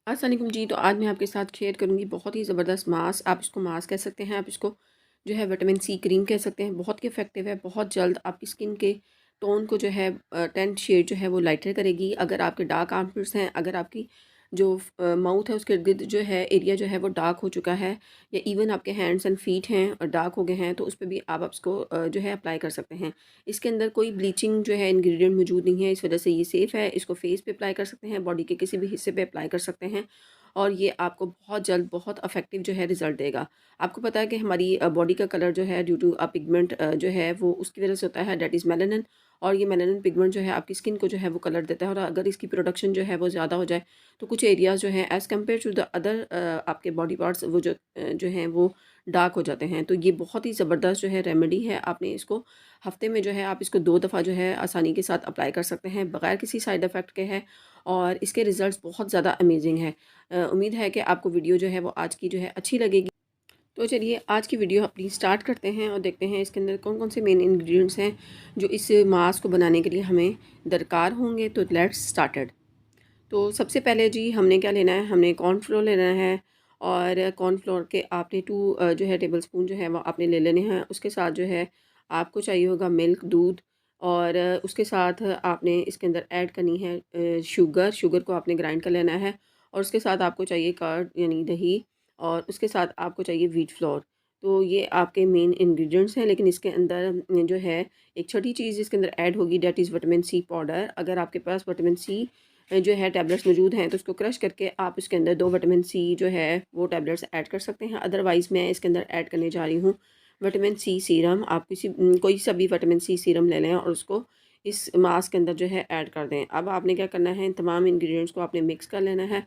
अस्सलाम वालेकुम जी। तो आज मैं आपके साथ शेयर करूँगी बहुत ही ज़बरदस्त मास्क। आप इसको मास्क कह सकते हैं, आप इसको जो है विटामिन सी क्रीम कह सकते हैं। बहुत ही इफ़ेक्टिव है, बहुत जल्द आपकी स्किन के टोन को जो है टेंट शेड जो है वो लाइटर करेगी। अगर आपके डार्क आर्मपिट्स हैं, अगर आपकी जो माउथ है उसके इर्द-गिर्द जो है एरिया जो है वो डार्क हो चुका है, या इवन आपके हैंड्स एंड फीट हैं और डार्क हो गए हैं, तो उस पे भी आप इसको जो है अप्लाई कर सकते हैं। इसके अंदर कोई ब्लीचिंग जो है इंग्रेडिएंट मौजूद नहीं है, इस वजह से ये सेफ़ है। इसको फेस पे अप्लाई कर सकते हैं, बॉडी के किसी भी हिस्से पे अप्लाई कर सकते हैं और ये आपको बहुत जल्द बहुत इफ़ेक्टिव जो है रिज़ल्ट देगा। आपको पता है कि हमारी बॉडी का कलर जो है ड्यू टू पिगमेंट जो है वो उसकी वज़ह से होता है, दैट इज़ मेलानिन। और ये मेलानिन पिगमेंट जो है आपकी स्किन को जो है वो कलर देता है, और अगर इसकी प्रोडक्शन जो है वो ज़्यादा हो जाए तो कुछ एरियाज़ जो हैं as compare to the other आपके बॉडी पार्ट्स वो जो हैं वो डार्क हो जाते हैं। तो ये बहुत ही ज़बरदस्त जो है रेमेडी है। आपने इसको हफ़्ते में जो है आप इसको 2 दफ़ा जो है आसानी के साथ अप्लाई कर सकते हैं बगैर किसी साइड इफ़ेक्ट के है, और इसके रिज़ल्ट्स बहुत ज़्यादा अमेजिंग है। उम्मीद है कि आपको वीडियो जो है वो आज की जो है अच्छी लगेगी। तो चलिए आज की वीडियो अपनी स्टार्ट करते हैं और देखते हैं इसके अंदर कौन-कौन से मेन इंग्रीडिएंट्स हैं जो इस मास्क को बनाने के लिए हमें दरकार होंगे। तो लेट्स स्टार्टेड। तो सबसे पहले जी हमने क्या लेना है, हमने कॉर्नफ्लोर लेना है, और कॉर्नफ्लोर के आपने 2 जो है टेबलस्पून जो है वो आपने ले लेने हैं। उसके साथ जो है आपको चाहिए होगा मिल्क, दूध, और उसके साथ आपने इसके अंदर ऐड करनी है शुगर। शुगर को आपने ग्राइंड कर लेना है, और उसके साथ आपको चाहिए कर्ड यानी दही, और उसके साथ आपको चाहिए व्हीट फ्लोर। तो ये आपके मेन इंग्रेडिएंट्स हैं, लेकिन इसके अंदर जो है एक छोटी चीज़ इसके अंदर ऐड होगी, that is vitamin C powder. अगर आपके पास विटामिन सी जो है टैबलेट्स मौजूद हैं तो उसको क्रश करके आप इसके अंदर 2 विटामिन सी जो है वो टैबलेट्स ऐड कर सकते हैं। अदरवाइज़ मैं इसके अंदर ऐड करने जा रही हूँ विटामिन सी सीरम। आप कोई सा भी विटामिन सी सीरम ले लें और उसको इस मास्क के अंदर जो है ऐड कर दें। अब आपने क्या करना है, इन तमाम इंग्रेडिएंट्स को आपने मिक्स कर लेना है।